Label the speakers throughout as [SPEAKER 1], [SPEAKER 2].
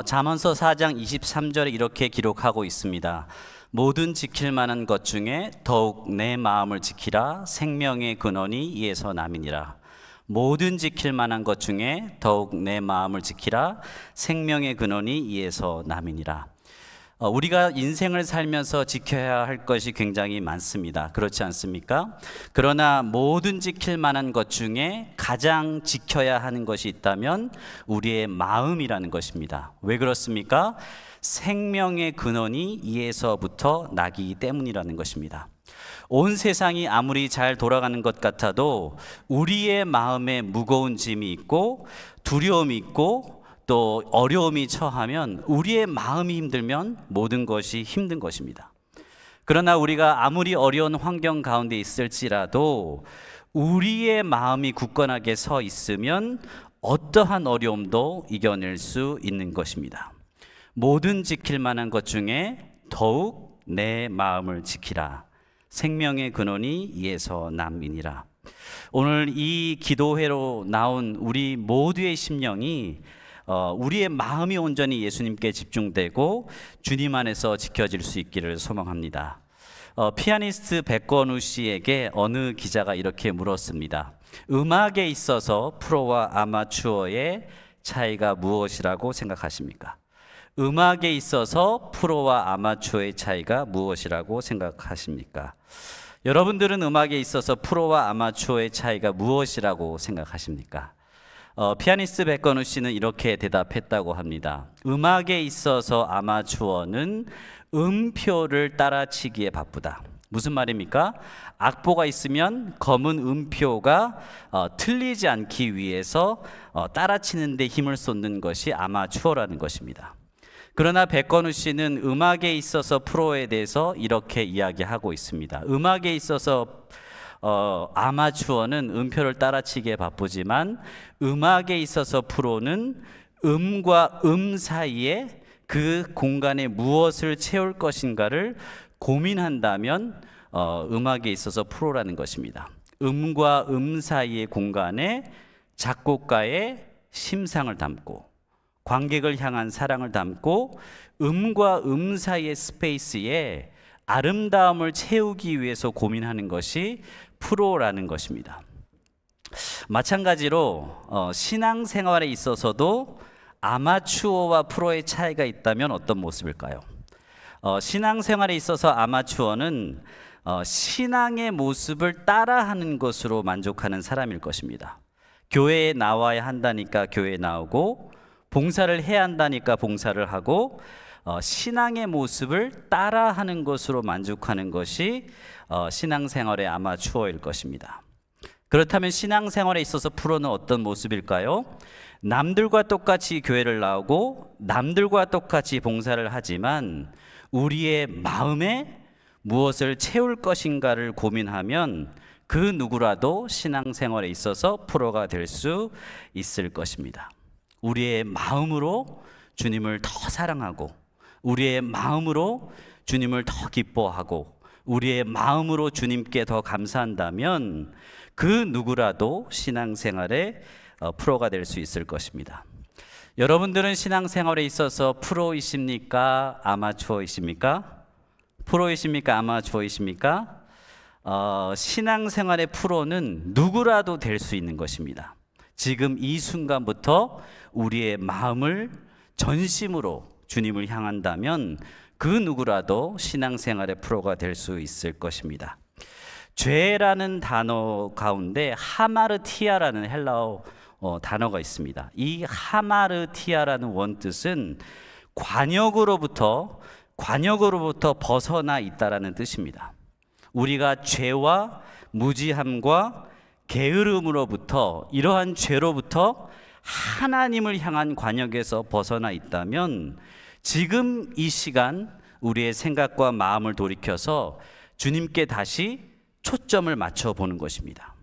[SPEAKER 1] 잠언서 4장 23절에 이렇게 기록하고 있습니다. 모든 지킬 만한 것 중에 더욱 내 마음을 지키라. 생명의 근원이 이에서 남이니라. 모든 지킬 만한 것 중에 더욱 내 마음을 지키라. 생명의 근원이 이에서 남이니라. 우리가 인생을 살면서 지켜야 할 것이 굉장히 많습니다. 그렇지 않습니까? 그러나 모든 지킬 만한 것 중에 가장 지켜야 하는 것이 있다면 우리의 마음이라는 것입니다. 왜 그렇습니까? 생명의 근원이 이에서부터 나기 때문이라는 것입니다. 온 세상이 아무리 잘 돌아가는 것 같아도 우리의 마음에 무거운 짐이 있고 두려움이 있고 또 어려움이 처하면, 우리의 마음이 힘들면 모든 것이 힘든 것입니다. 그러나 우리가 아무리 어려운 환경 가운데 있을지라도 우리의 마음이 굳건하게 서 있으면 어떠한 어려움도 이겨낼 수 있는 것입니다. 모든 지킬 만한 것 중에 더욱 내 마음을 지키라. 생명의 근원이 이에서 남이니라. 오늘 이 기도회로 나온 우리 모두의 심령이 우리의 마음이 온전히 예수님께 집중되고 주님 안에서 지켜질 수 있기를 소망합니다. 피아니스트 백건우 씨에게 어느 기자가 이렇게 물었습니다. 음악에 있어서 프로와 아마추어의 차이가 무엇이라고 생각하십니까? 음악에 있어서 프로와 아마추어의 차이가 무엇이라고 생각하십니까? 여러분들은 음악에 있어서 프로와 아마추어의 차이가 무엇이라고 생각하십니까? 피아니스트 백건우 씨는 이렇게 대답했다고 합니다. 음악에 있어서 아마추어는 음표를 따라치기에 바쁘다. 무슨 말입니까? 악보가 있으면 검은 음표가 틀리지 않기 위해서 따라치는 데 힘을 쏟는 것이 아마추어라는 것입니다. 그러나 백건우 씨는 음악에 있어서 프로에 대해서 이렇게 이야기하고 있습니다. 음악에 있어서 아마추어는 음표를 따라치기에 바쁘지만 음악에 있어서 프로는 음과 음 사이에 그 공간에 무엇을 채울 것인가를 고민한다면 음악에 있어서 프로라는 것입니다. 음과 음 사이의 공간에 작곡가의 심상을 담고 관객을 향한 사랑을 담고 음과 음 사이의 스페이스에 아름다움을 채우기 위해서 고민하는 것이 프로라는 것입니다. 마찬가지로 신앙생활에 있어서도 아마추어와 프로의 차이가 있다면 어떤 모습일까요? 신앙생활에 있어서 아마추어는 신앙의 모습을 따라하는 것으로 만족하는 사람일 것입니다. 교회에 나와야 한다니까 교회에 나오고, 봉사를 해야 한다니까 봉사를 하고, 신앙의 모습을 따라하는 것으로 만족하는 것이 신앙생활의 아마추어일 것입니다. 그렇다면 신앙생활에 있어서 프로는 어떤 모습일까요? 남들과 똑같이 교회를 나오고 남들과 똑같이 봉사를 하지만 우리의 마음에 무엇을 채울 것인가를 고민하면 그 누구라도 신앙생활에 있어서 프로가 될 수 있을 것입니다. 우리의 마음으로 주님을 더 사랑하고, 우리의 마음으로 주님을 더 기뻐하고, 우리의 마음으로 주님께 더 감사한다면 그 누구라도 신앙생활에 프로가 될 수 있을 것입니다. 여러분들은 신앙생활에 있어서 프로이십니까? 아마추어이십니까? 프로이십니까? 아마추어이십니까? 신앙생활의 프로는 누구라도 될 수 있는 것입니다. 지금 이 순간부터 우리의 마음을 전심으로 주님을 향한다면 그 누구라도 신앙생활의 프로가 될 수 있을 것입니다. 죄라는 단어 가운데 하마르티아라는 헬라어 단어가 있습니다. 이 하마르티아라는 원뜻은 관역으로부터 벗어나 있다라는 뜻입니다. 우리가 죄와 무지함과 게으름으로부터, 이러한 죄로부터 하나님을 향한 관역에서 벗어나 있다면 지금 이 시간 우리의 생각과 마음을 돌이켜서 주님께 다시 초점을 맞춰 보는 것입니다.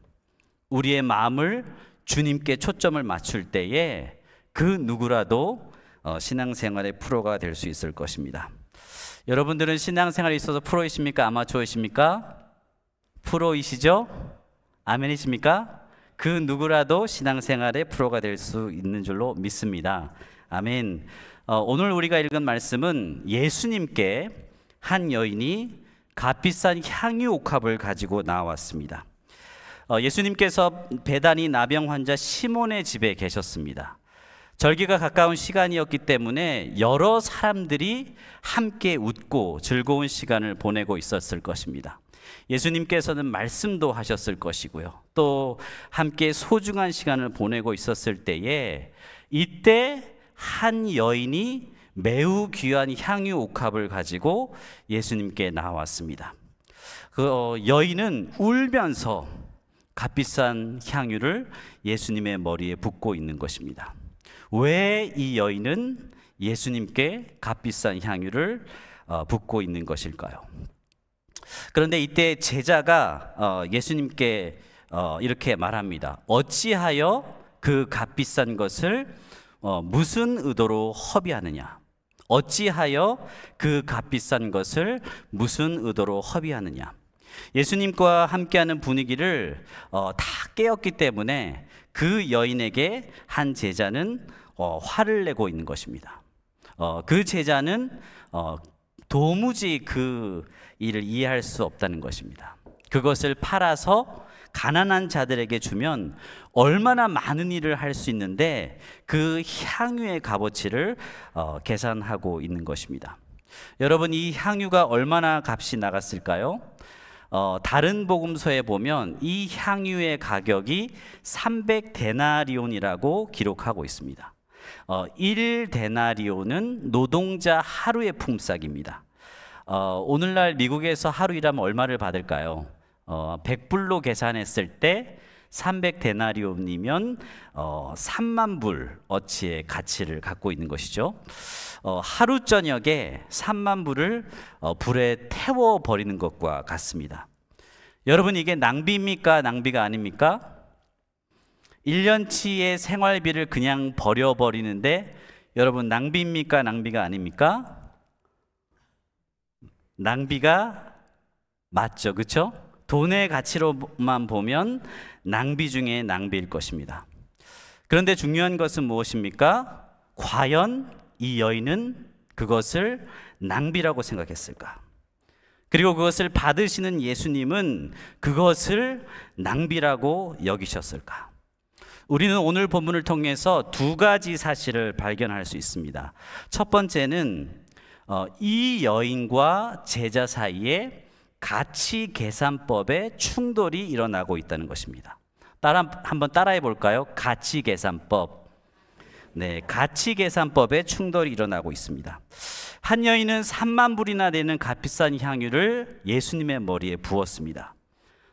[SPEAKER 1] 우리의 마음을 주님께 초점을 맞출 때에 그 누구라도 신앙생활의 프로가 될 수 있을 것입니다. 여러분들은 신앙생활에 있어서 프로이십니까? 아마추어이십니까? 프로이시죠? 아멘이십니까? 그 누구라도 신앙생활의 프로가 될 수 있는 줄로 믿습니다. 아멘. 오늘 우리가 읽은 말씀은 예수님께 한 여인이 값비싼 향유 옥합을 가지고 나왔습니다. 예수님께서 베다니 나병 환자 시몬의 집에 계셨습니다. 절기가 가까운 시간이었기 때문에 여러 사람들이 함께 웃고 즐거운 시간을 보내고 있었을 것입니다. 예수님께서는 말씀도 하셨을 것이고요. 또 함께 소중한 시간을 보내고 있었을 때에 이때 한 여인이 매우 귀한 향유 옥합을 가지고 예수님께 나왔습니다. 그 여인은 울면서 값비싼 향유를 예수님의 머리에 붓고 있는 것입니다. 왜 이 여인은 예수님께 값비싼 향유를 붓고 있는 것일까요? 그런데 이때 제자가 예수님께 이렇게 말합니다. 어찌하여 그 값비싼 것을 무슨 의도로 허비하느냐? 어찌하여 그 값비싼 것을 무슨 의도로 허비하느냐? 예수님과 함께하는 분위기를 다 깨었기 때문에 그 여인에게 한 제자는 화를 내고 있는 것입니다. 그 제자는 도무지 그 일을 이해할 수 없다는 것입니다. 그것을 팔아서 가난한 자들에게 주면 얼마나 많은 일을 할 수 있는데 그 향유의 값어치를 계산하고 있는 것입니다. 여러분, 이 향유가 얼마나 값이 나갔을까요? 다른 복음서에 보면 이 향유의 가격이 300데나리온이라고 기록하고 있습니다. 1데나리온은 노동자 하루의 품삯입니다. 오늘날 미국에서 하루 일하면 얼마를 받을까요? 100불로 계산했을 때 300데나리온이면 3만 불 어치의 가치를 갖고 있는 것이죠. 하루 저녁에 3만 불을 불에 태워버리는 것과 같습니다. 여러분, 이게 낭비입니까? 낭비가 아닙니까? 1년치의 생활비를 그냥 버려버리는데 여러분, 낭비입니까? 낭비가 아닙니까? 낭비가 맞죠, 그렇죠? 돈의 가치로만 보면 낭비 중에 낭비일 것입니다. 그런데 중요한 것은 무엇입니까? 과연 이 여인은 그것을 낭비라고 생각했을까? 그리고 그것을 받으시는 예수님은 그것을 낭비라고 여기셨을까? 우리는 오늘 본문을 통해서 두 가지 사실을 발견할 수 있습니다. 첫 번째는 이 여인과 제자 사이에 가치 계산법의 충돌이 일어나고 있다는 것입니다. 한번 따라해 볼까요? 가치 계산법. 네, 가치 계산법의 충돌이 일어나고 있습니다. 한 여인은 3만 불이나 되는 값비싼 향유를 예수님의 머리에 부었습니다.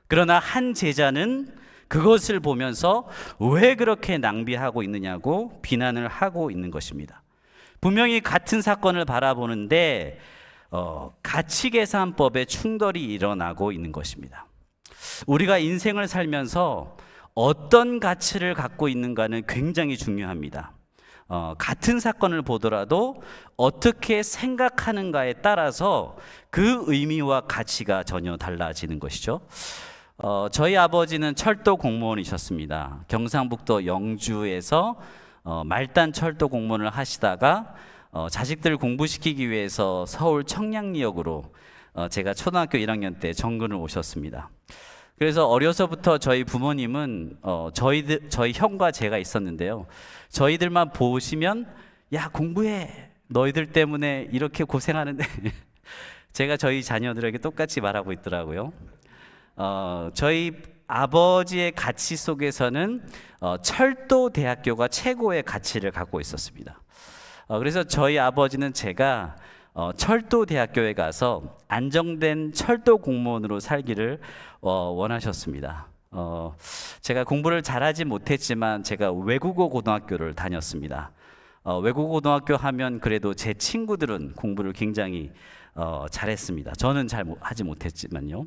[SPEAKER 1] 그러나 한 제자는 그것을 보면서 왜 그렇게 낭비하고 있느냐고 비난을 하고 있는 것입니다. 분명히 같은 사건을 바라보는데 가치계산법의 충돌이 일어나고 있는 것입니다. 우리가 인생을 살면서 어떤 가치를 갖고 있는가는 굉장히 중요합니다. 같은 사건을 보더라도 어떻게 생각하는가에 따라서 그 의미와 가치가 전혀 달라지는 것이죠. 저희 아버지는 철도 공무원이셨습니다. 경상북도 영주에서 말단 철도 공무원을 하시다가 자식들을 공부시키기 위해서 서울 청량리역으로 제가 초등학교 1학년 때 정근을 오셨습니다. 그래서 어려서부터 저희 부모님은 저희 형과 제가 있었는데요. 저희들만 보시면 야, 공부해. 너희들 때문에 이렇게 고생하는데 제가 저희 자녀들에게 똑같이 말하고 있더라고요. 저희 아버지의 가치 속에서는 철도대학교가 최고의 가치를 갖고 있었습니다. 그래서 저희 아버지는 제가 철도대학교에 가서 안정된 철도 공무원으로 살기를 원하셨습니다. 제가 공부를 잘하지 못했지만 제가 외국어 고등학교를 다녔습니다. 외국어 고등학교 하면 그래도 제 친구들은 공부를 굉장히 잘했습니다. 저는 잘 하지 못했지만요.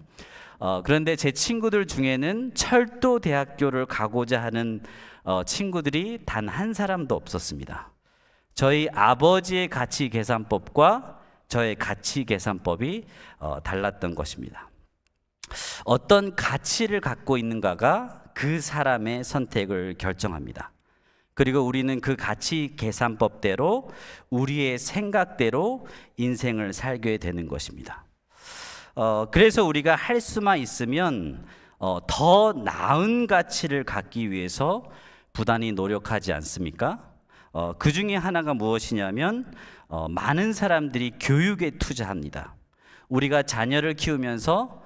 [SPEAKER 1] 그런데 제 친구들 중에는 철도대학교를 가고자 하는 친구들이 단 한 사람도 없었습니다. 저희 아버지의 가치 계산법과 저의 가치 계산법이 달랐던 것입니다. 어떤 가치를 갖고 있는가가 그 사람의 선택을 결정합니다. 그리고 우리는 그 가치 계산법대로 우리의 생각대로 인생을 살게 되는 것입니다. 그래서 우리가 할 수만 있으면 더 나은 가치를 갖기 위해서 부단히 노력하지 않습니까? 그 중에 하나가 무엇이냐면 많은 사람들이 교육에 투자합니다. 우리가 자녀를 키우면서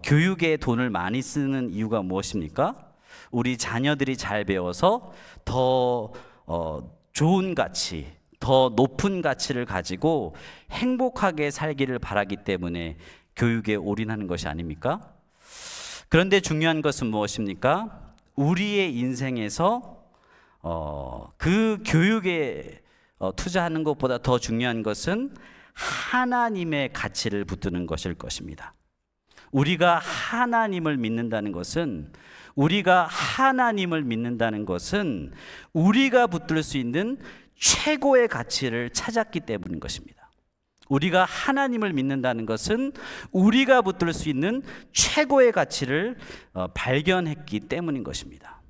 [SPEAKER 1] 교육에 돈을 많이 쓰는 이유가 무엇입니까? 우리 자녀들이 잘 배워서 더 좋은 가치, 더 높은 가치를 가지고 행복하게 살기를 바라기 때문에 교육에 올인하는 것이 아닙니까? 그런데 중요한 것은 무엇입니까? 우리의 인생에서 그 교육에 투자하는 것보다 더 중요한 것은 하나님의 가치를 붙드는 것일 것입니다. 우리가 하나님을 믿는다는 것은 우리가 붙들 수 있는 최고의 가치를 찾았기 때문인 것입니다. 우리가 하나님을 믿는다는 것은 우리가 붙들 수 있는 최고의 가치를 발견했기 때문인 것입니다.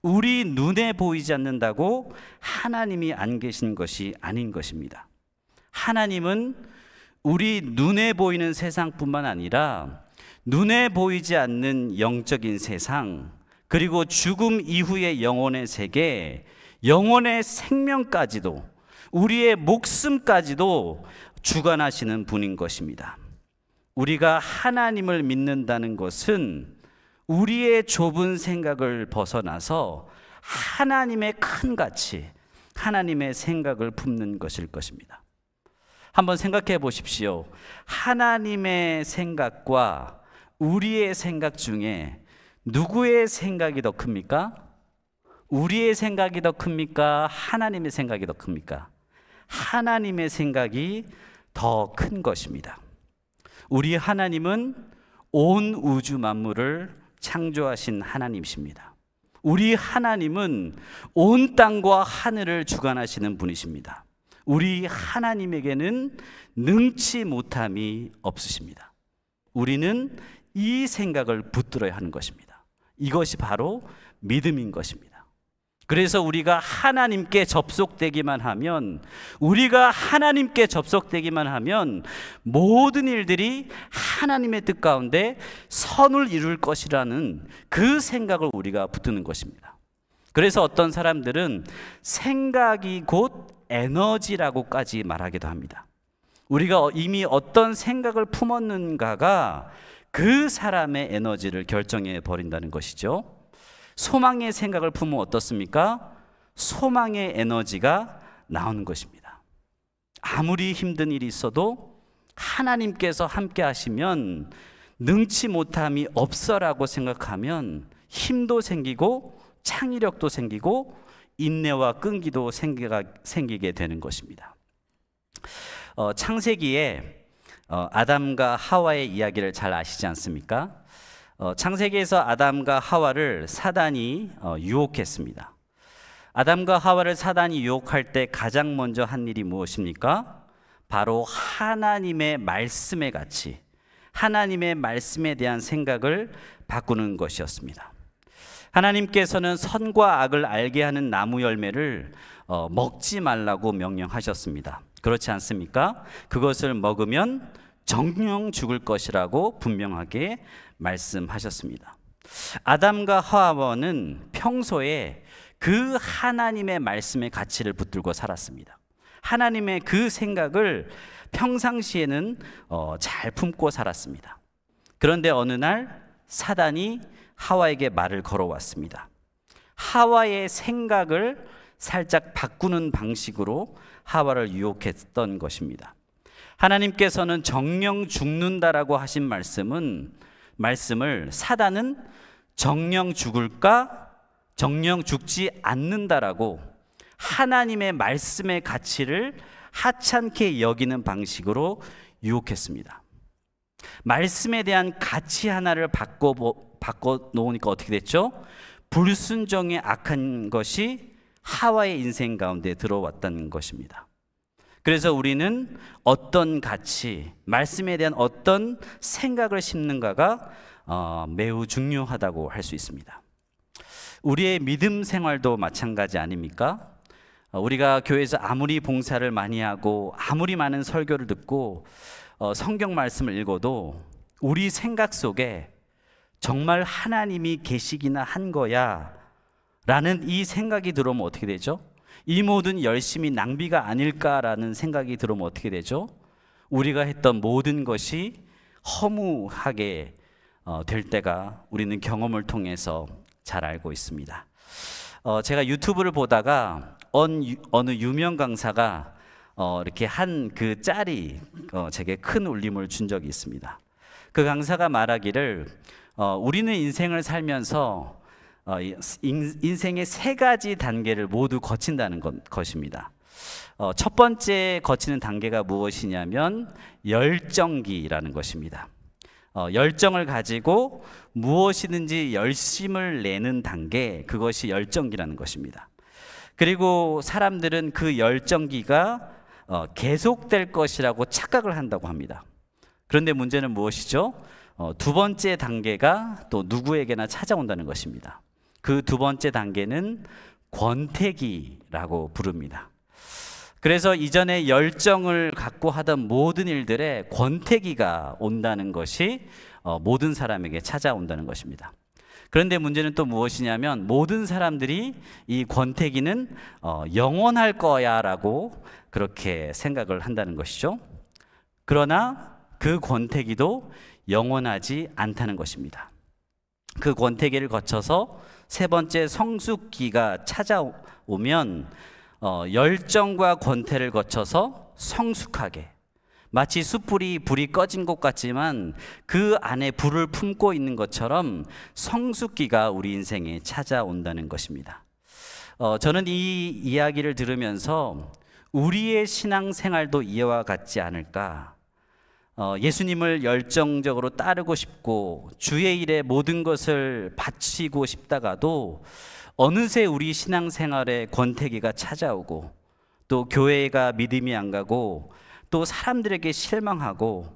[SPEAKER 1] 우리 눈에 보이지 않는다고 하나님이 안 계신 것이 아닌 것입니다. 하나님은 우리 눈에 보이는 세상뿐만 아니라 눈에 보이지 않는 영적인 세상, 그리고 죽음 이후의 영혼의 세계, 영혼의 생명까지도, 우리의 목숨까지도 주관하시는 분인 것입니다. 우리가 하나님을 믿는다는 것은 우리의 좁은 생각을 벗어나서 하나님의 큰 가치, 하나님의 생각을 품는 것일 것입니다. 한번 생각해 보십시오. 하나님의 생각과 우리의 생각 중에 누구의 생각이 더 큽니까? 우리의 생각이 더 큽니까? 하나님의 생각이 더 큽니까? 하나님의 생각이 더 큰 것입니다. 우리 하나님은 온 우주 만물을 창조하신 하나님이십니다. 우리 하나님은 온 땅과 하늘을 주관하시는 분이십니다. 우리 하나님에게는 능치 못함이 없으십니다. 우리는 이 생각을 붙들어야 하는 것입니다. 이것이 바로 믿음인 것입니다. 그래서 우리가 하나님께 접속되기만 하면, 모든 일들이 하나님의 뜻 가운데 선을 이룰 것이라는 그 생각을 우리가 붙드는 것입니다. 그래서 어떤 사람들은 생각이 곧 에너지라고까지 말하기도 합니다. 우리가 이미 어떤 생각을 품었는가가 그 사람의 에너지를 결정해 버린다는 것이죠. 소망의 생각을 품으면 어떻습니까? 소망의 에너지가 나오는 것입니다. 아무리 힘든 일이 있어도 하나님께서 함께 하시면, 능치 못함이 없어라고 생각하면 힘도 생기고 창의력도 생기고 인내와 끈기도 생기게 되는 것입니다. 창세기에 아담과 하와의 이야기를 잘 아시지 않습니까? 창세기에서 아담과 하와를 사단이 유혹했습니다. 아담과 하와를 사단이 유혹할 때 가장 먼저 한 일이 무엇입니까? 바로 하나님의 말씀의 가치, 하나님의 말씀에 대한 생각을 바꾸는 것이었습니다. 하나님께서는 선과 악을 알게 하는 나무 열매를 먹지 말라고 명령하셨습니다. 그렇지 않습니까? 그것을 먹으면 정령 죽을 것이라고 분명하게 말씀하셨습니다. 아담과 하와는 평소에 그 하나님의 말씀의 가치를 붙들고 살았습니다. 하나님의 그 생각을 평상시에는 잘 품고 살았습니다. 그런데 어느 날 사단이 하와에게 말을 걸어왔습니다. 하와의 생각을 살짝 바꾸는 방식으로 하와를 유혹했던 것입니다. 하나님께서는 정령 죽는다라고 하신 말씀을 사단은 정령 죽을까? 정령 죽지 않는다라고 하나님의 말씀의 가치를 하찮게 여기는 방식으로 유혹했습니다. 말씀에 대한 가치 하나를 바꿔 놓으니까 어떻게 됐죠? 불순종의 악한 것이 하와의 인생 가운데 들어왔다는 것입니다. 그래서 우리는 어떤 가치, 말씀에 대한 어떤 생각을 심는가가 매우 중요하다고 할 수 있습니다. 우리의 믿음 생활도 마찬가지 아닙니까? 우리가 교회에서 아무리 봉사를 많이 하고 아무리 많은 설교를 듣고 성경 말씀을 읽어도 우리 생각 속에 정말 하나님이 계시기나 한 거야 라는 이 생각이 들어오면 어떻게 되죠? 이 모든 열심이 낭비가 아닐까라는 생각이 들어오면 어떻게 되죠? 우리가 했던 모든 것이 허무하게 될 때가 우리는 경험을 통해서 잘 알고 있습니다. 제가 유튜브를 보다가 어느 유명 강사가 이렇게 한 그 짤이 제게 큰 울림을 준 적이 있습니다. 그 강사가 말하기를 우리는 인생을 살면서 인생의 세 가지 단계를 모두 거친다는 것입니다. 첫 번째 거치는 단계가 무엇이냐면 열정기라는 것입니다. 열정을 가지고 무엇이든지 열심을 내는 단계, 그것이 열정기라는 것입니다. 그리고 사람들은 그 열정기가 계속될 것이라고 착각을 한다고 합니다. 그런데 문제는 무엇이죠? 두 번째 단계가 또 누구에게나 찾아온다는 것입니다. 그 두 번째 단계는 권태기라고 부릅니다. 그래서 이전에 열정을 갖고 하던 모든 일들에 권태기가 온다는 것이 모든 사람에게 찾아온다는 것입니다. 그런데 문제는 또 무엇이냐면 모든 사람들이 이 권태기는 영원할 거야 라고 그렇게 생각을 한다는 것이죠. 그러나 그 권태기도 영원하지 않다는 것입니다. 그 권태기를 거쳐서 세 번째 성숙기가 찾아오면 열정과 권태를 거쳐서 성숙하게, 마치 숯불이 불이 꺼진 것 같지만 그 안에 불을 품고 있는 것처럼 성숙기가 우리 인생에 찾아온다는 것입니다. 저는 이 이야기를 들으면서 우리의 신앙생활도 이와 같지 않을까. 예수님을 열정적으로 따르고 싶고 주의 일에 모든 것을 바치고 싶다가도 어느새 우리 신앙생활에 권태기가 찾아오고 또 교회가 믿음이 안 가고 또 사람들에게 실망하고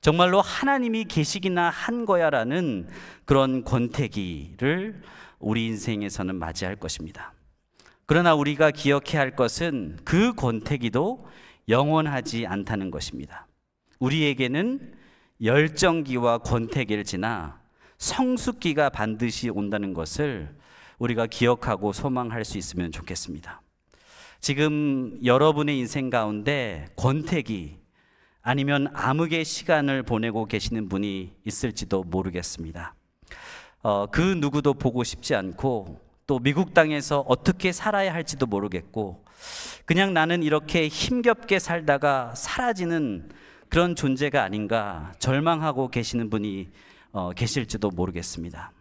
[SPEAKER 1] 정말로 하나님이 계시기나 한 거야라는 그런 권태기를 우리 인생에서는 맞이할 것입니다. 그러나 우리가 기억해야 할 것은 그 권태기도 영원하지 않다는 것입니다. 우리에게는 열정기와 권태기를 지나 성숙기가 반드시 온다는 것을 우리가 기억하고 소망할 수 있으면 좋겠습니다. 지금 여러분의 인생 가운데 권태기 아니면 암흑의 시간을 보내고 계시는 분이 있을지도 모르겠습니다. 그 누구도 보고 싶지 않고 또 미국 땅에서 어떻게 살아야 할지도 모르겠고 그냥 나는 이렇게 힘겹게 살다가 사라지는 그런 존재가 아닌가 절망하고 계시는 분이 계실지도 모르겠습니다.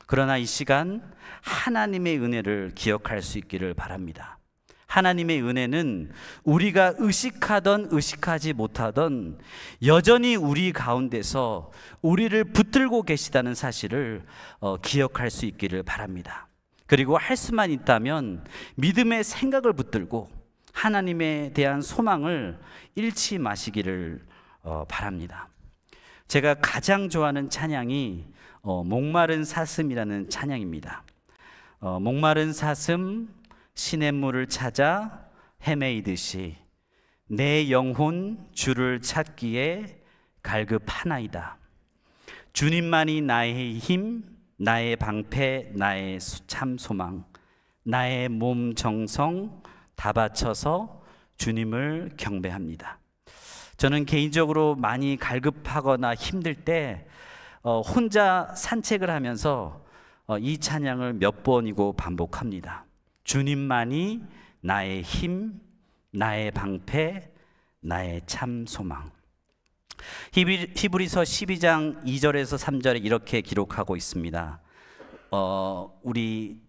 [SPEAKER 1] 그러나 이 시간 하나님의 은혜를 기억할 수 있기를 바랍니다. 하나님의 은혜는 우리가 의식하던 의식하지 못하던 여전히 우리 가운데서 우리를 붙들고 계시다는 사실을 기억할 수 있기를 바랍니다. 그리고 할 수만 있다면 믿음의 생각을 붙들고 하나님에 대한 소망을 잃지 마시기를 바랍니다. 제가 가장 좋아하는 찬양이 목마른 사슴이라는 찬양입니다. 목마른 사슴 시냇물을 찾아 헤매이듯이 내 영혼 주를 찾기에 갈급하나이다. 주님만이 나의 힘, 나의 방패, 나의 참 소망, 나의 몸 정성 다 바쳐서 주님을 경배합니다. 저는 개인적으로 많이 갈급하거나 힘들 때 혼자 산책을 하면서 이 찬양을 몇 번이고 반복합니다. 주님만이 나의 힘, 나의 방패, 나의 참 소망. 히브리서 12장 2절에서 3절에 이렇게 기록하고 있습니다. 우리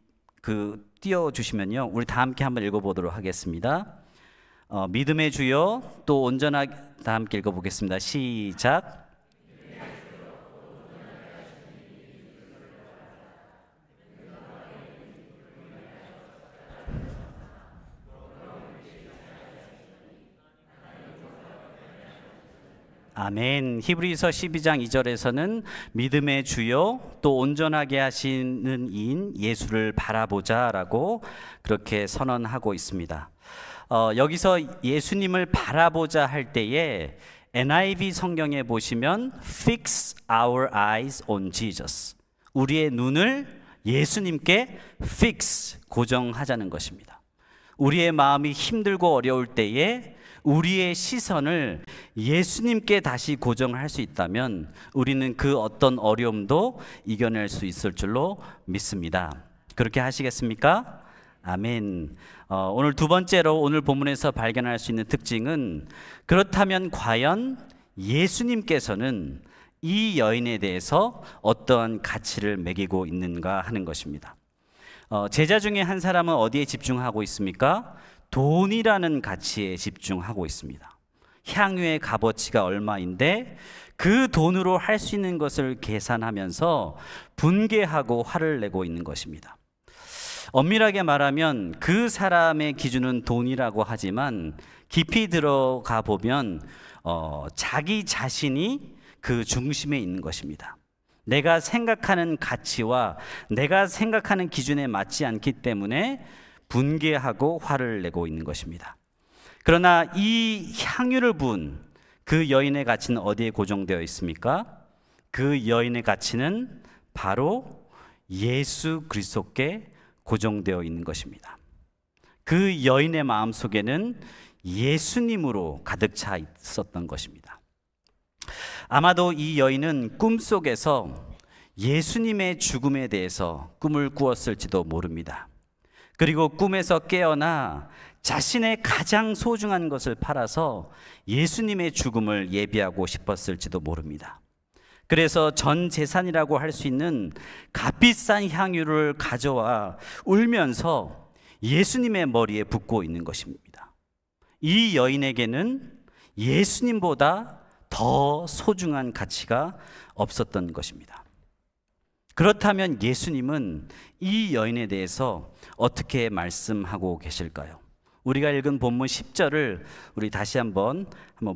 [SPEAKER 1] 띄워주시면요, 우리 다 함께 한번 읽어보도록 하겠습니다. 믿음의 주여 또 온전하게 다 함께 읽어보겠습니다. 시작. 아멘. 히브리서 12장 2절에서는 믿음의 주요 또 온전하게 하시는 이인 예수를 바라보자라고 그렇게 선언하고 있습니다. 여기서 예수님을 바라보자 할 때에 NIV 성경에 보시면 Fix our eyes on Jesus, 우리의 눈을 예수님께 fix, 고정하자는 것입니다. 우리의 마음이 힘들고 어려울 때에 우리의 시선을 예수님께 다시 고정할 수 있다면 우리는 그 어떤 어려움도 이겨낼 수 있을 줄로 믿습니다. 그렇게 하시겠습니까? 아멘. 오늘 두 번째로 오늘 본문에서 발견할 수 있는 특징은, 그렇다면 과연 예수님께서는 이 여인에 대해서 어떠한 가치를 매기고 있는가 하는 것입니다. 제자 중에 한 사람은 어디에 집중하고 있습니까? 돈이라는 가치에 집중하고 있습니다. 향유의 값어치가 얼마인데 그 돈으로 할 수 있는 것을 계산하면서 분개하고 화를 내고 있는 것입니다. 엄밀하게 말하면 그 사람의 기준은 돈이라고 하지만 깊이 들어가 보면 자기 자신이 그 중심에 있는 것입니다. 내가 생각하는 가치와 내가 생각하는 기준에 맞지 않기 때문에 분개하고 화를 내고 있는 것입니다. 그러나 이 향유를 부은 그 여인의 가치는 어디에 고정되어 있습니까? 그 여인의 가치는 바로 예수 그리스도께 고정되어 있는 것입니다. 그 여인의 마음 속에는 예수님으로 가득 차 있었던 것입니다. 아마도 이 여인은 꿈속에서 예수님의 죽음에 대해서 꿈을 꾸었을지도 모릅니다. 그리고 꿈에서 깨어나 자신의 가장 소중한 것을 팔아서 예수님의 죽음을 예비하고 싶었을지도 모릅니다. 그래서 전 재산이라고 할 수 있는 값비싼 향유를 가져와 울면서 예수님의 머리에 붓고 있는 것입니다. 이 여인에게는 예수님보다 더 소중한 가치가 없었던 것입니다. 그렇다면 예수님은 이 여인에 대해서 어떻게 말씀하고 계실까요? 우리가 읽은 본문 10절을 우리 다시 한번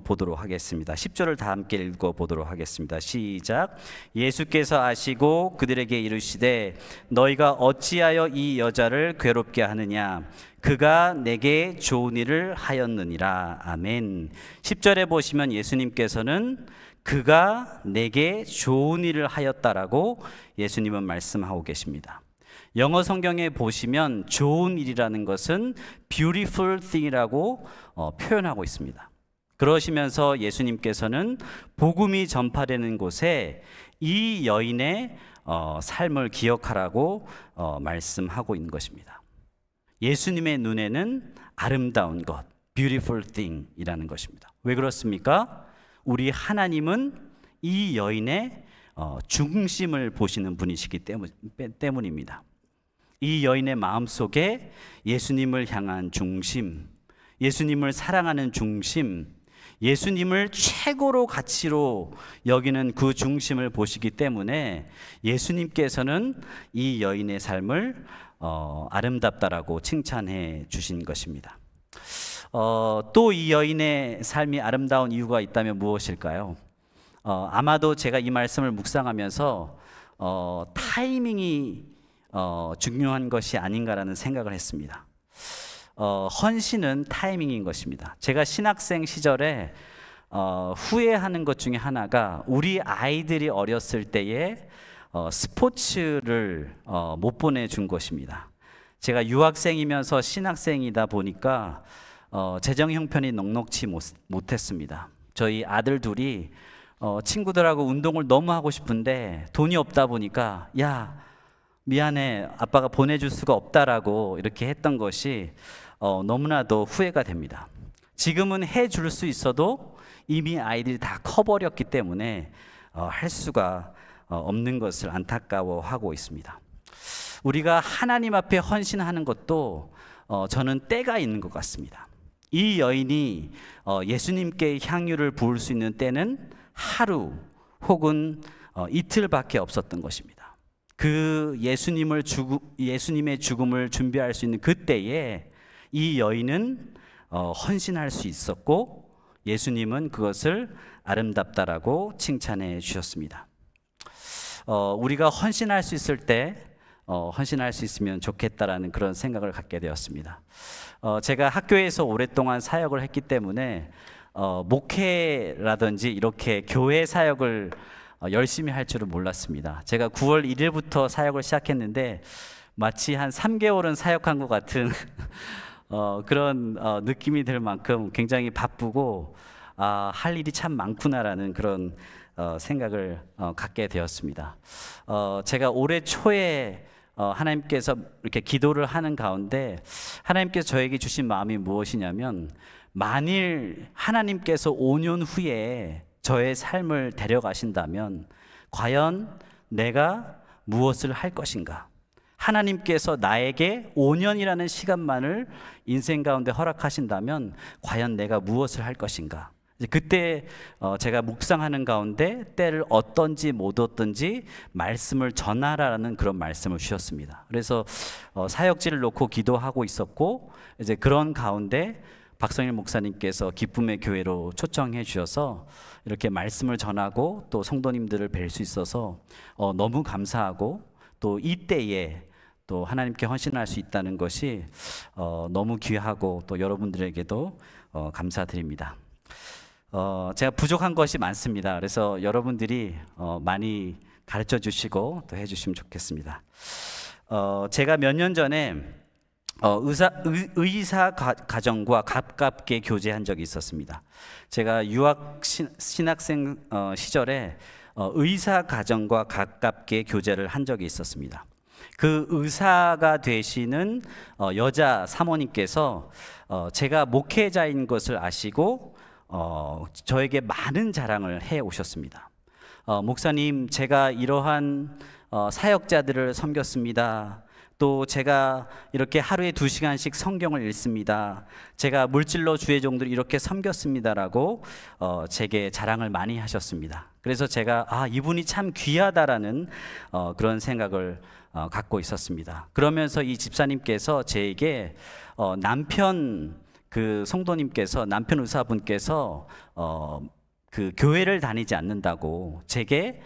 [SPEAKER 1] 보도록 하겠습니다. 10절을 다 함께 읽어보도록 하겠습니다. 시작. 예수께서 아시고 그들에게 이르시되 너희가 어찌하여 이 여자를 괴롭게 하느냐? 그가 내게 좋은 일을 하였느니라. 아멘. 10절에 보시면 예수님께서는 그가 내게 좋은 일을 하였다라고 예수님은 말씀하고 계십니다. 영어 성경에 보시면 좋은 일이라는 것은 beautiful thing이라고 표현하고 있습니다. 그러시면서 예수님께서는 복음이 전파되는 곳에 이 여인의 삶을 기억하라고 말씀하고 있는 것입니다. 예수님의 눈에는 아름다운 것, beautiful thing이라는 것입니다. 왜 그렇습니까? 우리 하나님은 이 여인의 중심을 보시는 분이시기 때문입니다. 이 여인의 마음속에 예수님을 향한 중심, 예수님을 사랑하는 중심, 예수님을 최고로 가치로 여기는 그 중심을 보시기 때문에 예수님께서는 이 여인의 삶을 아름답다라고 칭찬해 주신 것입니다. 또 이 여인의 삶이 아름다운 이유가 있다면 무엇일까요? 아마도 제가 이 말씀을 묵상하면서 타이밍이 중요한 것이 아닌가라는 생각을 했습니다. 헌신은 타이밍인 것입니다. 제가 신학생 시절에 후회하는 것 중에 하나가 우리 아이들이 어렸을 때에 스포츠를 못 보내준 것입니다. 제가 유학생이면서 신학생이다 보니까 재정 형편이 넉넉치 못했습니다. 저희 아들 둘이 친구들하고 운동을 너무 하고 싶은데 돈이 없다 보니까 야 미안해 아빠가 보내줄 수가 없다라고 이렇게 했던 것이 너무나도 후회가 됩니다. 지금은 해줄 수 있어도 이미 아이들이 다 커버렸기 때문에 할 수가 없는 것을 안타까워하고 있습니다. 우리가 하나님 앞에 헌신하는 것도 저는 때가 있는 것 같습니다. 이 여인이 예수님께 향유를 부을 수 있는 때는 하루 혹은 이틀밖에 없었던 것입니다. 그 예수님의 죽음을 준비할 수 있는 그때에 이 여인은 헌신할 수 있었고 예수님은 그것을 아름답다라고 칭찬해 주셨습니다. 우리가 헌신할 수 있을 때 헌신할 수 있으면 좋겠다라는 그런 생각을 갖게 되었습니다. 제가 학교에서 오랫동안 사역을 했기 때문에 목회라든지 이렇게 교회 사역을 열심히 할 줄은 몰랐습니다. 제가 9월 1일부터 사역을 시작했는데 마치 한 3개월은 사역한 것 같은 그런 느낌이 들 만큼 굉장히 바쁘고 할 일이 참 많구나라는 그런 생각을 갖게 되었습니다. 제가 올해 초에 하나님께서 이렇게 기도를 하는 가운데 하나님께서 저에게 주신 마음이 무엇이냐면, 만일 하나님께서 5년 후에 저의 삶을 데려가신다면 과연 내가 무엇을 할 것인가? 하나님께서 나에게 5년이라는 시간만을 인생 가운데 허락하신다면 과연 내가 무엇을 할 것인가? 그때 제가 묵상하는 가운데 때를 얻든지 못 얻든지 말씀을 전하라는 그런 말씀을 주셨습니다. 그래서 사역지를 놓고 기도하고 있었고, 이제 그런 가운데 박성일 목사님께서 기쁨의 교회로 초청해 주셔서 이렇게 말씀을 전하고 또 성도님들을 뵐 수 있어서 너무 감사하고, 또 이때에 또 하나님께 헌신할 수 있다는 것이 너무 귀하고 또 여러분들에게도 감사드립니다. 제가 부족한 것이 많습니다. 그래서 여러분들이 많이 가르쳐 주시고 또 해주시면 좋겠습니다. 제가 몇 년 전에 의사 가정과 가깝게 교제한 적이 있었습니다. 제가 유학 신학생 시절에 의사 가정과 가깝게 교제를 한 적이 있었습니다. 그 의사가 되시는 여자 사모님께서 제가 목회자인 것을 아시고 저에게 많은 자랑을 해 오셨습니다. 목사님, 제가 이러한 사역자들을 섬겼습니다. 또 제가 이렇게 하루에 2시간씩 성경을 읽습니다. 제가 물질로 주의 종들을 이렇게 섬겼습니다라고 제게 자랑을 많이 하셨습니다. 그래서 제가 이분이 참 귀하다라는 그런 생각을 갖고 있었습니다. 그러면서 이 집사님께서 제게 남편 성도님께서, 남편 의사분께서 그 교회를 다니지 않는다고 제게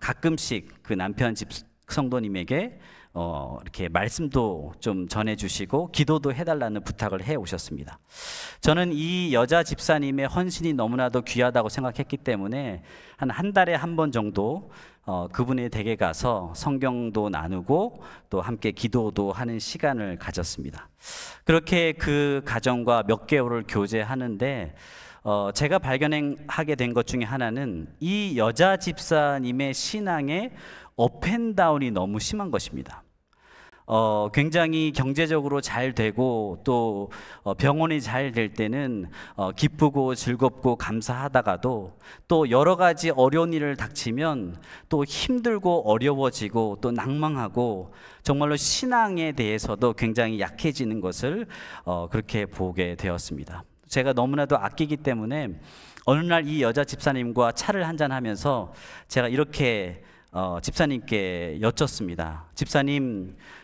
[SPEAKER 1] 가끔씩 그 남편 성도님에게 이렇게 말씀도 좀 전해주시고 기도도 해달라는 부탁을 해 오셨습니다. 저는 이 여자 집사님의 헌신이 너무나도 귀하다고 생각했기 때문에 한 달에 한 번 정도 그분의 댁에 가서 성경도 나누고 또 함께 기도도 하는 시간을 가졌습니다. 그렇게 그 가정과 몇 개월을 교제하는데 제가 발견하게 된 것 중에 하나는 이 여자 집사님의 신앙의 업앤다운이 너무 심한 것입니다. 굉장히 경제적으로 잘 되고 또 병원이 잘 될 때는 기쁘고 즐겁고 감사하다가도 또 여러 가지 어려운 일을 닥치면 또 힘들고 어려워지고 또 낭망하고 정말로 신앙에 대해서도 굉장히 약해지는 것을 그렇게 보게 되었습니다. 제가 너무나도 아끼기 때문에 어느 날 이 여자 집사님과 차를 한잔하면서 제가 이렇게 집사님께 여쭙습니다.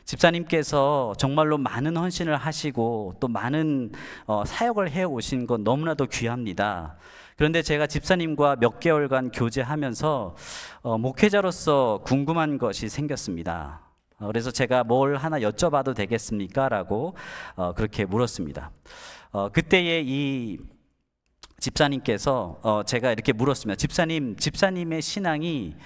[SPEAKER 1] 집사님께서 정말로 많은 헌신을 하시고 또 많은 사역을 해오신 건 너무나도 귀합니다. 그런데 제가 집사님과 몇 개월간 교제하면서 목회자로서 궁금한 것이 생겼습니다. 그래서 제가 뭘 하나 여쭤봐도 되겠습니까? 라고 그렇게 물었습니다. 그때에 이 집사님께서 제가 이렇게 물었습니다. 집사님의 신앙이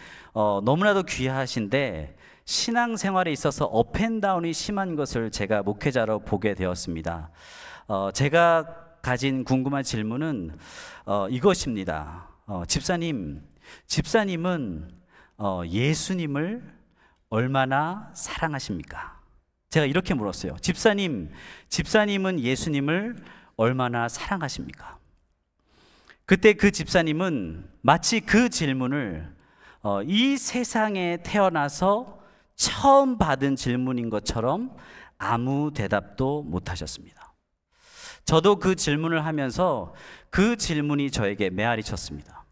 [SPEAKER 1] 너무나도 귀하신데 신앙생활에 있어서 업앤다운이 심한 것을 제가 목회자로 보게 되었습니다. 제가 가진 궁금한 질문은 이것입니다. 집사님은 예수님을 얼마나 사랑하십니까? 제가 이렇게 물었어요. 집사님은 예수님을 얼마나 사랑하십니까? 그때 그 집사님은 마치 그 질문을 이 세상에 태어나서 처음 받은 질문인 것처럼 아무 대답도 못 하셨습니다. 저도 그 질문을 하면서 그 질문이 저에게 메아리 쳤습니다.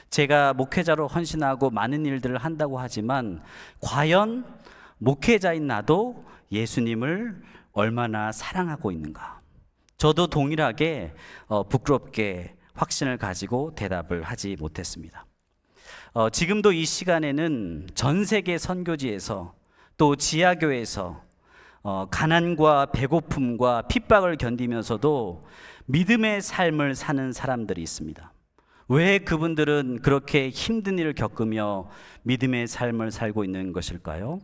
[SPEAKER 1] 제가 목회자로 헌신하고 많은 일들을 한다고 하지만 과연 목회자인 나도 예수님을 얼마나 사랑하고 있는가? 저도 동일하게 부끄럽게 확신을 가지고 대답을 하지 못했습니다. 지금도 이 시간에는 전 세계 선교지에서 또 지하교회에서 가난과 배고픔과 핍박을 견디면서도 믿음의 삶을 사는 사람들이 있습니다. 왜 그분들은 그렇게 힘든 일을 겪으며 믿음의 삶을 살고 있는 것일까요?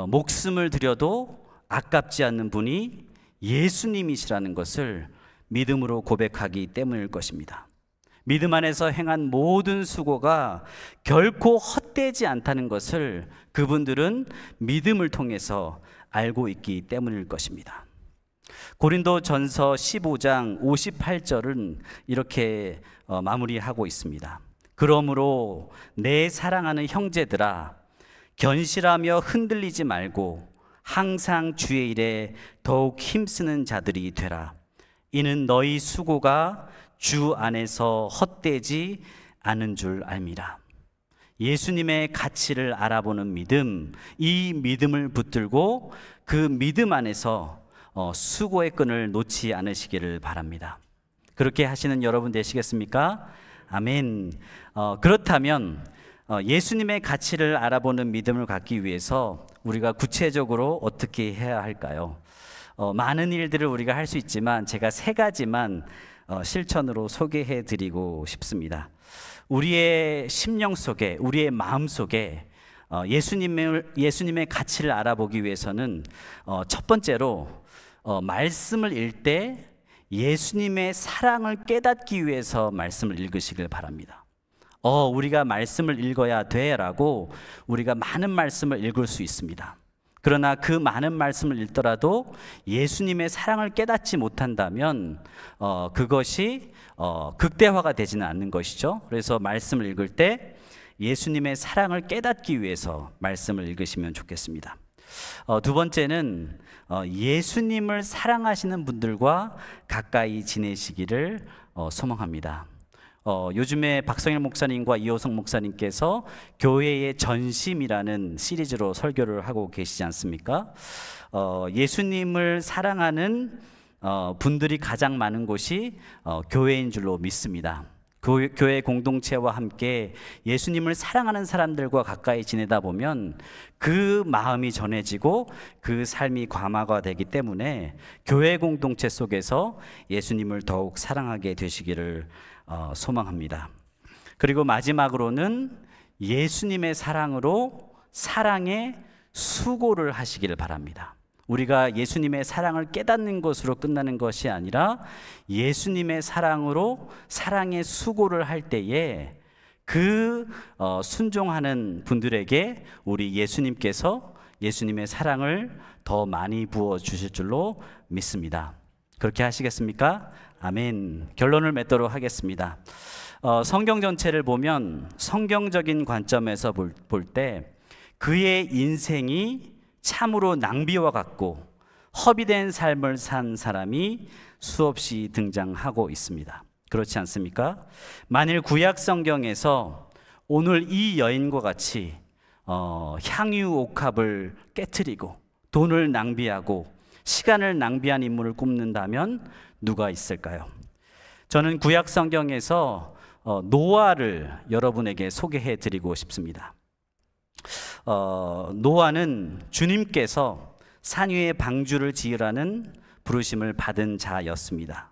[SPEAKER 1] 목숨을 들여도 아깝지 않는 분이 예수님이시라는 것을 믿음으로 고백하기 때문일 것입니다. 믿음 안에서 행한 모든 수고가 결코 헛되지 않다는 것을 그분들은 믿음을 통해서 알고 있기 때문일 것입니다. 고린도전서 15장 58절은 이렇게 마무리하고 있습니다. 그러므로 내 사랑하는 형제들아, 견실하며 흔들리지 말고 항상 주의 일에 더욱 힘쓰는 자들이 되라. 이는 너희 수고가 주 안에서 헛되지 않은 줄 알미라. 예수님의 가치를 알아보는 믿음, 이 믿음을 붙들고 그 믿음 안에서 수고의 끈을 놓지 않으시기를 바랍니다. 그렇게 하시는 여러분 되시겠습니까? 아멘. 그렇다면 예수님의 가치를 알아보는 믿음을 갖기 위해서 우리가 구체적으로 어떻게 해야 할까요? 많은 일들을 우리가 할 수 있지만 제가 세 가지만 실천으로 소개해 드리고 싶습니다. 우리의 심령 속에, 우리의 마음 속에 예수님의 가치를 알아보기 위해서는 첫 번째로 말씀을 읽을 때 예수님의 사랑을 깨닫기 위해서 말씀을 읽으시길 바랍니다. 우리가 말씀을 읽어야 돼라고 우리가 많은 말씀을 읽을 수 있습니다. 그러나 그 많은 말씀을 읽더라도 예수님의 사랑을 깨닫지 못한다면 그것이 극대화가 되지는 않는 것이죠. 그래서 말씀을 읽을 때 예수님의 사랑을 깨닫기 위해서 말씀을 읽으시면 좋겠습니다. 두 번째는 예수님을 사랑하시는 분들과 가까이 지내시기를 소망합니다. 요즘에 박성일 목사님과 이호성 목사님께서 교회의 전심이라는 시리즈로 설교를 하고 계시지 않습니까? 예수님을 사랑하는 분들이 가장 많은 곳이 교회인 줄로 믿습니다. 교회 공동체와 함께 예수님을 사랑하는 사람들과 가까이 지내다 보면 그 마음이 전해지고 그 삶이 감화가 되기 때문에 교회 공동체 속에서 예수님을 더욱 사랑하게 되시기를 소망합니다. 그리고 마지막으로는 예수님의 사랑으로 사랑의 수고를 하시기를 바랍니다. 우리가 예수님의 사랑을 깨닫는 것으로 끝나는 것이 아니라 예수님의 사랑으로 사랑의 수고를 할 때에 그 순종하는 분들에게 우리 예수님께서 예수님의 사랑을 더 많이 부어 주실 줄로 믿습니다. 그렇게 하시겠습니까? 아멘. 결론을 맺도록 하겠습니다. 성경 전체를 보면 성경적인 관점에서 볼 때 그의 인생이 참으로 낭비와 같고 허비된 삶을 산 사람이 수없이 등장하고 있습니다. 그렇지 않습니까? 만일 구약 성경에서 오늘 이 여인과 같이 향유 옥합을 깨트리고 돈을 낭비하고 시간을 낭비한 인물을 꼽는다면 누가 있을까요? 저는 구약 성경에서 노아를 여러분에게 소개해 드리고 싶습니다. 노아는 주님께서 산 위에 방주를 지으라는 부르심을 받은 자였습니다.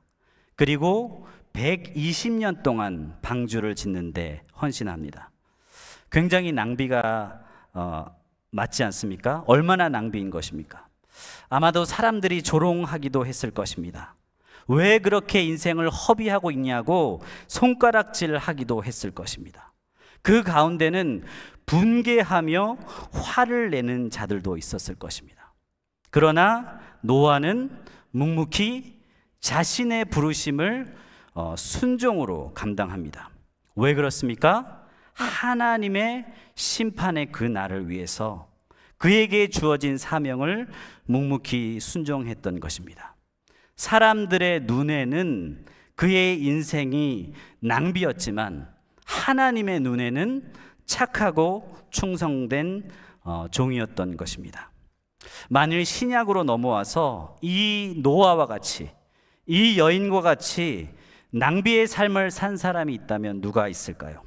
[SPEAKER 1] 그리고 120년 동안 방주를 짓는데 헌신합니다. 굉장히 낭비가 맞지 않습니까? 얼마나 낭비인 것입니까? 아마도 사람들이 조롱하기도 했을 것입니다. 왜 그렇게 인생을 허비하고 있냐고 손가락질하기도 했을 것입니다. 그 가운데는 분개하며 화를 내는 자들도 있었을 것입니다. 그러나 노아는 묵묵히 자신의 부르심을 순종으로 감당합니다. 왜 그렇습니까? 하나님의 심판의 그 날을 위해서 그에게 주어진 사명을 묵묵히 순종했던 것입니다. 사람들의 눈에는 그의 인생이 낭비였지만 하나님의 눈에는 착하고 충성된 종이었던 것입니다. 만일 신약으로 넘어와서 이 노아와 같이 이 여인과 같이 낭비의 삶을 산 사람이 있다면 누가 있을까요?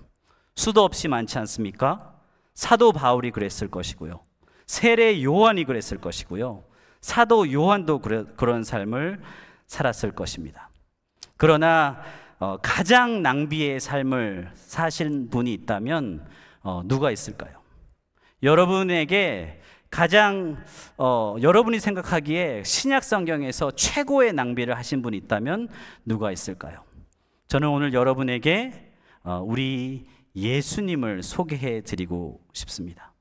[SPEAKER 1] 수도 없이 많지 않습니까? 사도 바울이 그랬을 것이고요. 세례 요한이 그랬을 것이고요. 사도 요한도 그런 삶을 살았을 것입니다. 그러나 가장 낭비의 삶을 사신 분이 있다면 누가 있을까요? 여러분에게 가장 여러분이 생각하기에 신약 성경에서 최고의 낭비를 하신 분이 있다면 누가 있을까요? 저는 오늘 여러분에게 우리 예수님을 소개해 드리고 싶습니다.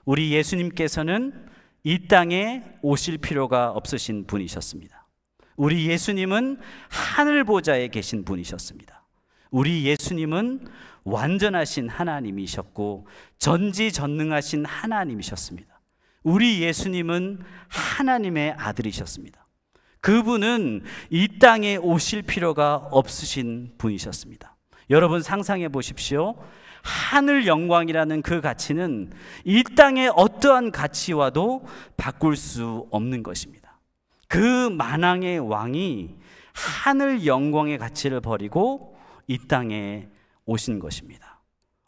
[SPEAKER 1] 우리 예수님께서는 이 땅에 오실 필요가 없으신 분이셨습니다. 우리 예수님은 하늘 보좌에 계신 분이셨습니다. 우리 예수님은 완전하신 하나님이셨고 전지전능하신 하나님이셨습니다. 우리 예수님은 하나님의 아들이셨습니다. 그분은 이 땅에 오실 필요가 없으신 분이셨습니다. 여러분 상상해 보십시오. 하늘 영광이라는 그 가치는 이 땅의 어떠한 가치와도 바꿀 수 없는 것입니다. 그 만왕의 왕이 하늘 영광의 가치를 버리고 이 땅에 오신 것입니다.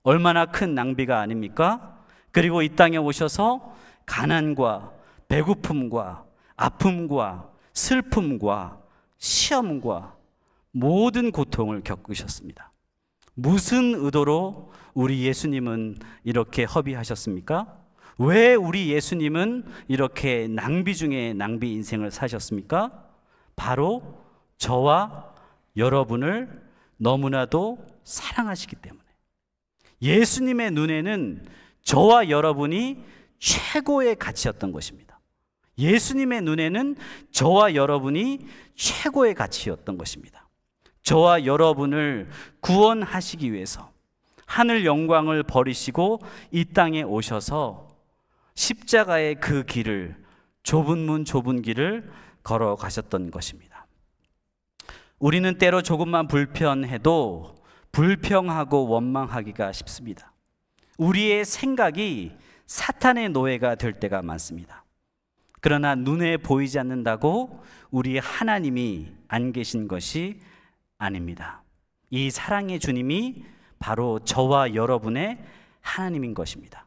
[SPEAKER 1] 얼마나 큰 낭비가 아닙니까? 그리고 이 땅에 오셔서 가난과 배고픔과 아픔과 슬픔과 시험과 모든 고통을 겪으셨습니다. 무슨 의도로 우리 예수님은 이렇게 허비하셨습니까? 왜 우리 예수님은 이렇게 낭비 중에 낭비 인생을 사셨습니까? 바로 저와 여러분을 너무나도 사랑하시기 때문에. 예수님의 눈에는 저와 여러분이 최고의 가치였던 것입니다. 예수님의 눈에는 저와 여러분이 최고의 가치였던 것입니다. 저와 여러분을 구원하시기 위해서 하늘 영광을 버리시고 이 땅에 오셔서 십자가의 그 길을, 좁은 문 좁은 길을 걸어가셨던 것입니다. 우리는 때로 조금만 불편해도 불평하고 원망하기가 쉽습니다. 우리의 생각이 사탄의 노예가 될 때가 많습니다. 그러나 눈에 보이지 않는다고 우리 하나님이 안 계신 것이 아닙니다. 이 사랑의 주님이 바로 저와 여러분의 하나님인 것입니다.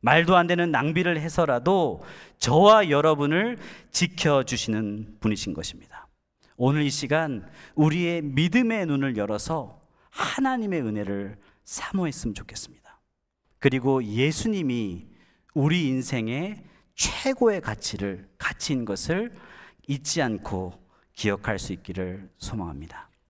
[SPEAKER 1] 말도 안 되는 낭비를 해서라도 저와 여러분을 지켜주시는 분이신 것입니다. 오늘 이 시간 우리의 믿음의 눈을 열어서 하나님의 은혜를 사모했으면 좋겠습니다. 그리고 예수님이 우리 인생의 최고의 가치인 것을 잊지 않고 기억할 수 있기를 소망합니다.